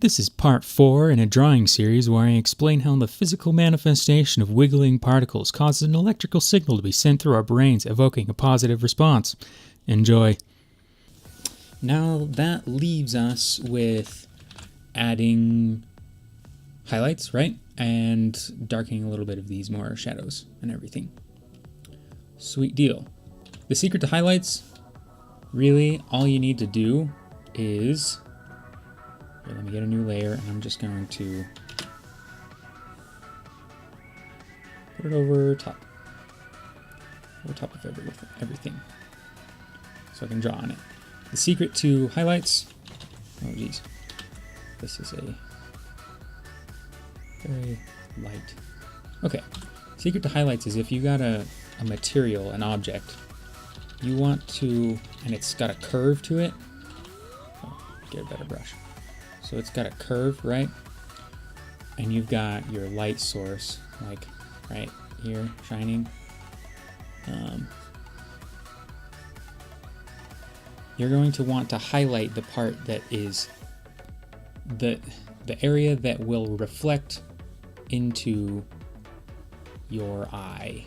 This is part 4 in a drawing series where I explain how the physical manifestation of wiggling particles causes an electrical signal to be sent through our brains, evoking a positive response. Enjoy. Now that leaves us with adding highlights, right? And darkening a little bit of these more shadows and everything. Sweet deal. The secret to highlights, really all you need to do is... Here, let me get a new layer, and I'm just going to put it over top of everything, so I can draw on it. The secret to highlights, oh geez, this is a very light. Okay, secret to highlights is if you got a material, an object, you want to, and it's got a curve to it. Oh, get a better brush. So it's got a curve, right? And you've got your light source, like right here, shining. You're going to want to highlight the part that is the area that will reflect into your eye.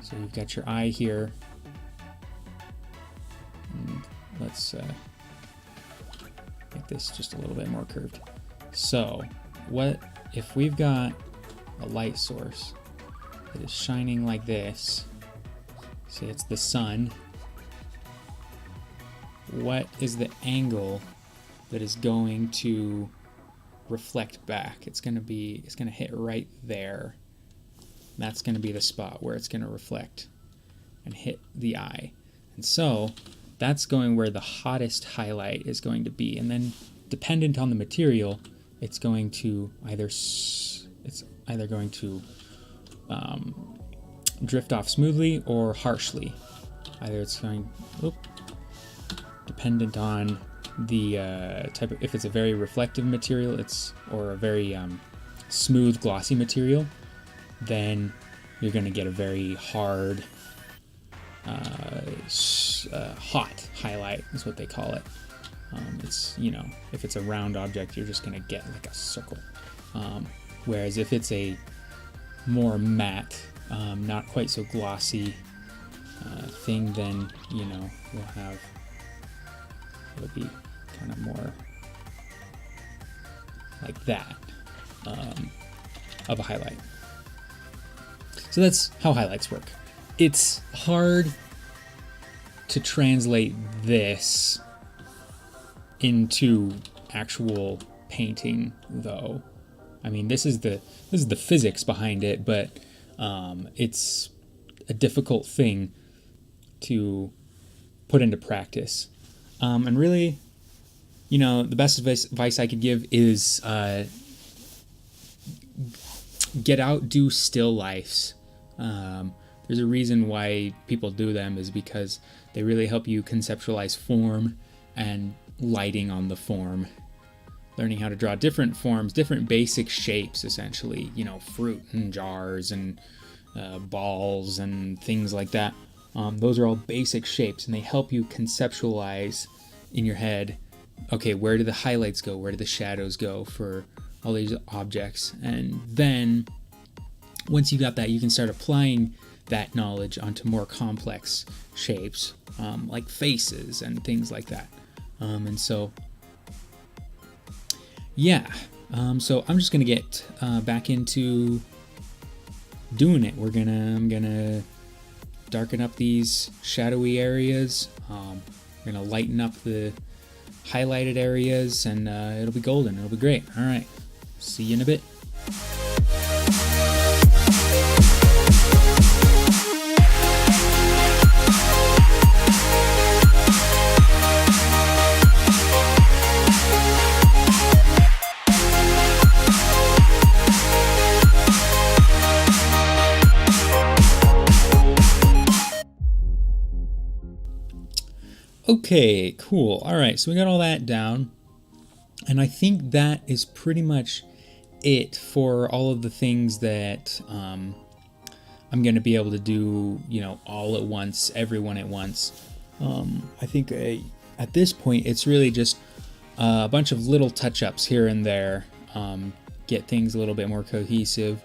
So you've got your eye here. And let's make this just a little bit more curved. So what if we've got a light source that is shining like this? Say it's the sun. What is the angle that is going to reflect back? It's going to hit right there. That's going to be the spot where it's going to reflect and hit the eye. And so that's going where the hottest highlight is going to be. And then dependent on the material, it's going to either going to drift off smoothly or harshly. Either it's going, dependent on the type of, if it's a very reflective material, or a very smooth, glossy material, then you're going to get a very hard, hot highlight is what they call it. It's, if it's a round object, you're just going to get like a circle. Whereas if it's a more matte, not quite so glossy thing, then, it'll be kind of more like that of a highlight. So that's how highlights work. It's hard to translate this into actual painting, though. I mean, this is the physics behind it, but it's a difficult thing to put into practice. And really, the best advice I could give is get out, do still lifes. There's a reason why people do them, is because they really help you conceptualize form and lighting on the form. Learning how to draw different forms, different basic shapes, essentially, fruit and jars and balls and things like that. Those are all basic shapes, and they help you conceptualize in your head, okay, where do the highlights go? Where do the shadows go for all these objects? And then once you got that, you can start applying that knowledge onto more complex shapes, like faces and things like that. And so, yeah. So I'm just gonna get back into doing it. I'm gonna darken up these shadowy areas. We're gonna lighten up the highlighted areas, and it'll be golden. It'll be great. All right. See you in a bit. Okay, cool. All right, so we got all that down, and I think that is pretty much it for all of the things that I'm going to be able to do, all at once, everyone at once. I think at this point, it's really just a bunch of little touch-ups here and there, get things a little bit more cohesive.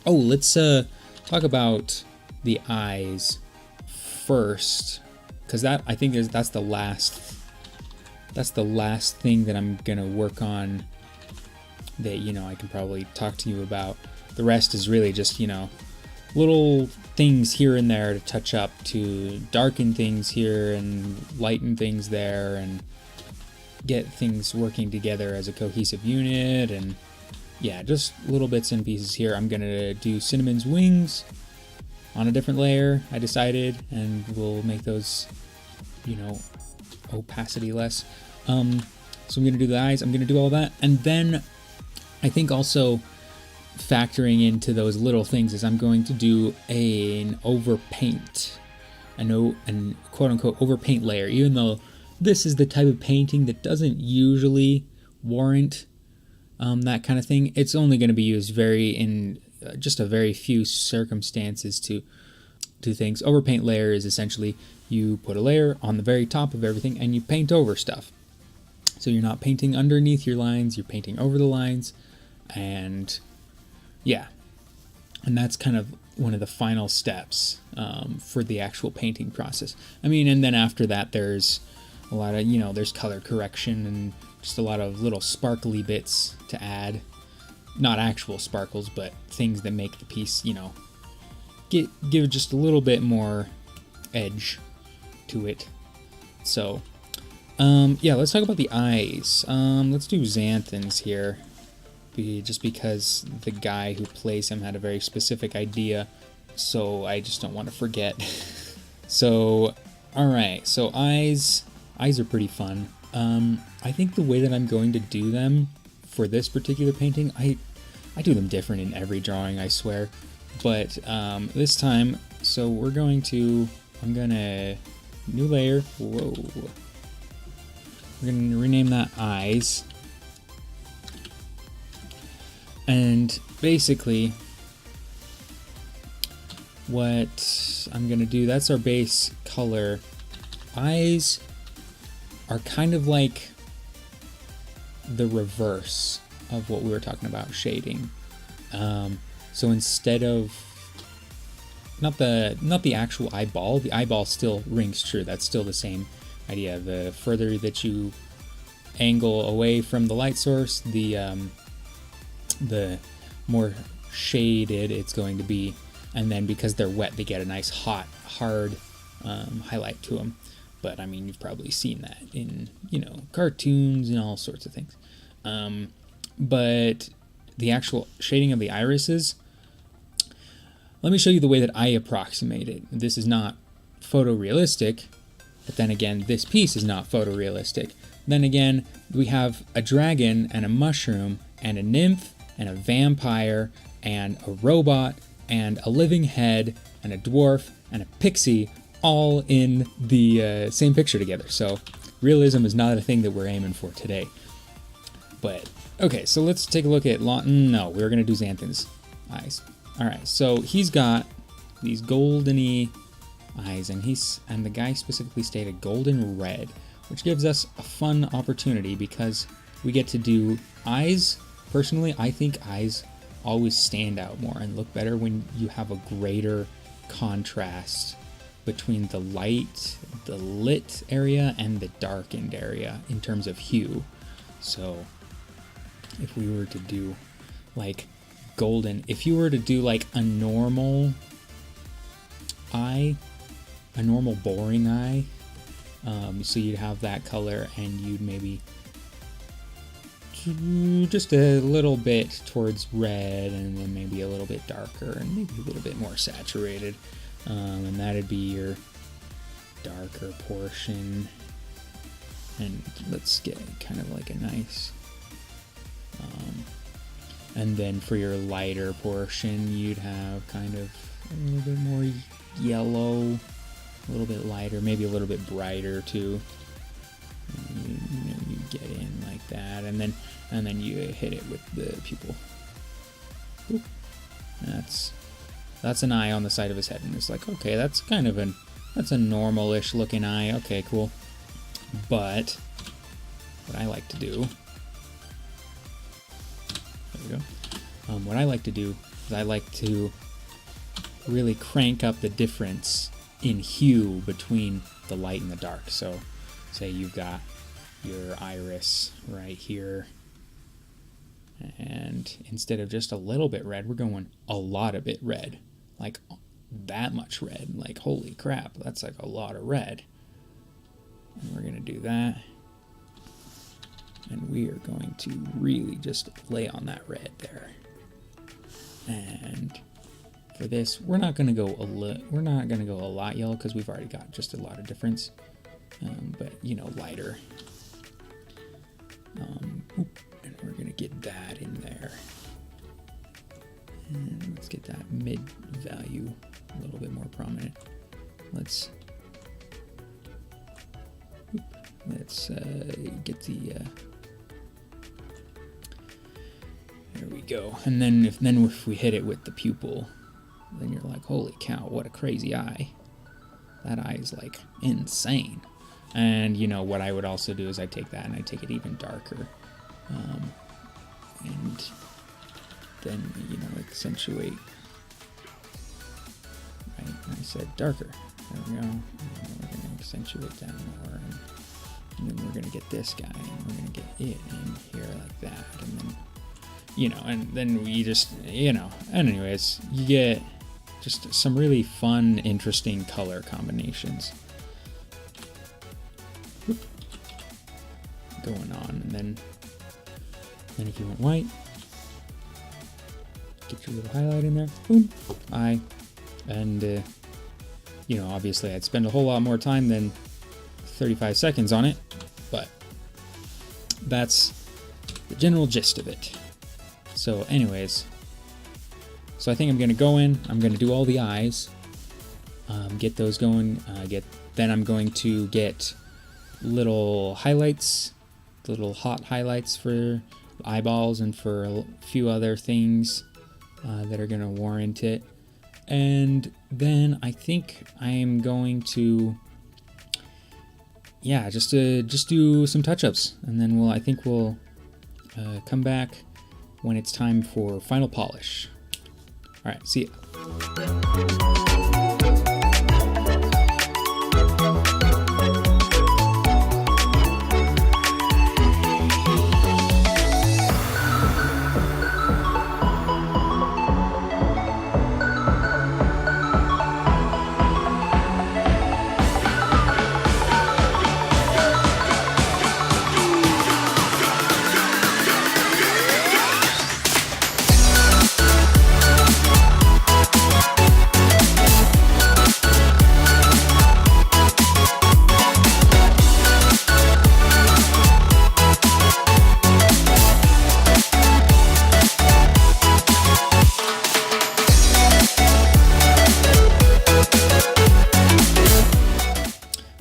Oh, let's talk about the eyes first, because that, I think, that's the last thing that I'm gonna work on that, you know, I can probably talk to you about. The rest is really just, you know, little things here and there to touch up, to darken things here and lighten things there, and get things working together as a cohesive unit. And yeah, just little bits and pieces here. I'm gonna do Cinnamon's wings on a different layer, I decided, and we'll make those, you know, opacity less. So I'm gonna do the eyes, I'm gonna do all that, and then I think also factoring into those little things is I'm going to do an overpaint, an quote-unquote overpaint layer, even though this is the type of painting that doesn't usually warrant that kind of thing. It's only going to be used in just a very few circumstances to things. Overpaint layer is essentially you put a layer on the very top of everything and you paint over stuff. So you're not painting underneath your lines, you're painting over the lines. And yeah, and that's kind of one of the final steps for the actual painting process. I mean, and then after that, there's a lot of, you know, there's color correction and just a lot of little sparkly bits to add. Not actual sparkles, but things that make the piece, you know, give just a little bit more edge to it. So, yeah, let's talk about the eyes. Let's do Xanthans here. Just because the guy who plays him had a very specific idea, so I just don't want to forget. So, alright, so eyes are pretty fun. I think the way that I'm going to do them for this particular painting, I do them different in every drawing, I swear. But this time, so I'm gonna, new layer, whoa. We're gonna rename that eyes. And basically, what I'm going to do, that's our base color. Eyes are kind of like the reverse of what we were talking about, shading. So instead of, not the actual eyeball, the eyeball still rings true. That's still the same idea. The further that you angle away from the light source, the more shaded it's going to be, and then because they're wet, they get a nice hot, hard highlight to them. But I mean, you've probably seen that in, you know, cartoons and all sorts of things. But the actual shading of the irises, let me show you the way that I approximate it. This is not photorealistic, but then again, this piece is not photorealistic. Then again, we have a dragon and a mushroom and a nymph and a vampire, and a robot, and a living head, and a dwarf, and a pixie, all in the same picture together. So realism is not a thing that we're aiming for today. But, okay, so let's take a look at no, we're going to do Xanthan's eyes. Alright, so he's got these goldeny eyes, and the guy specifically stated golden red, which gives us a fun opportunity because we get to do eyes. Personally, I think eyes always stand out more and look better when you have a greater contrast between the lit area and the darkened area in terms of hue. So if we were to do like golden, if you were to do like a normal eye, a normal boring eye, so you'd have that color and you'd maybe just a little bit towards red and then maybe a little bit darker and maybe a little bit more saturated, and that'd be your darker portion. And let's get kind of like a nice and then for your lighter portion you'd have kind of a little bit more yellow, a little bit lighter, maybe a little bit brighter too. You get in like that, and then you hit it with the pupil. Oop. That's an eye on the side of his head, and it's like, okay, that's a normal-ish looking eye. Okay, cool. But what I like to do, there we go. What I like to do is I like to really crank up the difference in hue between the light and the dark. So say you've got your iris right here, and instead of just a little bit red, we're going a lot of it red, like that much red. Like, holy crap, that's like a lot of red. And we're gonna do that, and we are going to really just lay on that red there. And for this, we're not gonna go a lot yellow because we've already got just a lot of difference, but you know, lighter. And we're gonna get that in there, and let's get that mid value a little bit more prominent. Let's get the there we go. And then if we hit it with the pupil, then you're like, holy cow, what a crazy eye. That eye is like insane. And you know what I would also do is I take that and I take it even darker, and then, you know, accentuate. Right, I said darker. There we go. And we're going to accentuate that more, and then we're going to get this guy, and we're going to get it in here like that, and then, you know, and then we just, you know, and anyways, you get just some really fun, interesting color combinations going on. And then if you want white, get your little highlight in there, boom, eye. And you know, obviously I'd spend a whole lot more time than 35 seconds on it, but that's the general gist of it. So anyways, so I think I'm gonna go in, I'm gonna do all the eyes, get those going, then I'm going to get little highlights, little hot highlights for eyeballs and for a few other things that are going to warrant it. And then I think I am going to, yeah, just do some touch-ups, and then I think we'll come back when it's time for final polish. All right, see ya.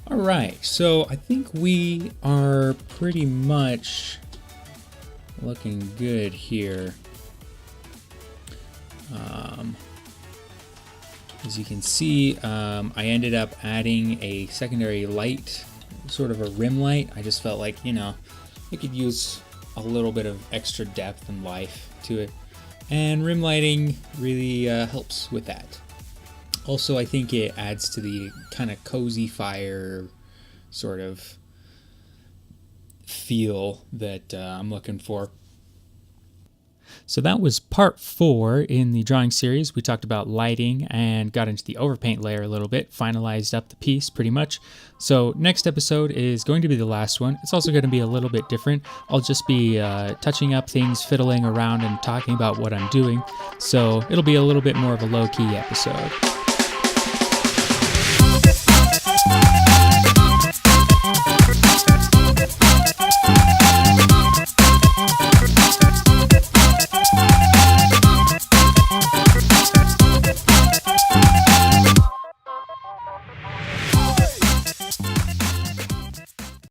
Alright, so I think we are pretty much looking good here. As you can see, I ended up adding a secondary light, sort of a rim light. I just felt like, you know, it could use a little bit of extra depth and life to it. And rim lighting really helps with that. Also, I think it adds to the kind of cozy fire sort of feel that I'm looking for. So that was part 4 in the drawing series. We talked about lighting and got into the overpaint layer a little bit, finalized up the piece pretty much. So next episode is going to be the last one. It's also going to be a little bit different. I'll just be touching up things, fiddling around, and talking about what I'm doing. So it'll be a little bit more of a low-key episode.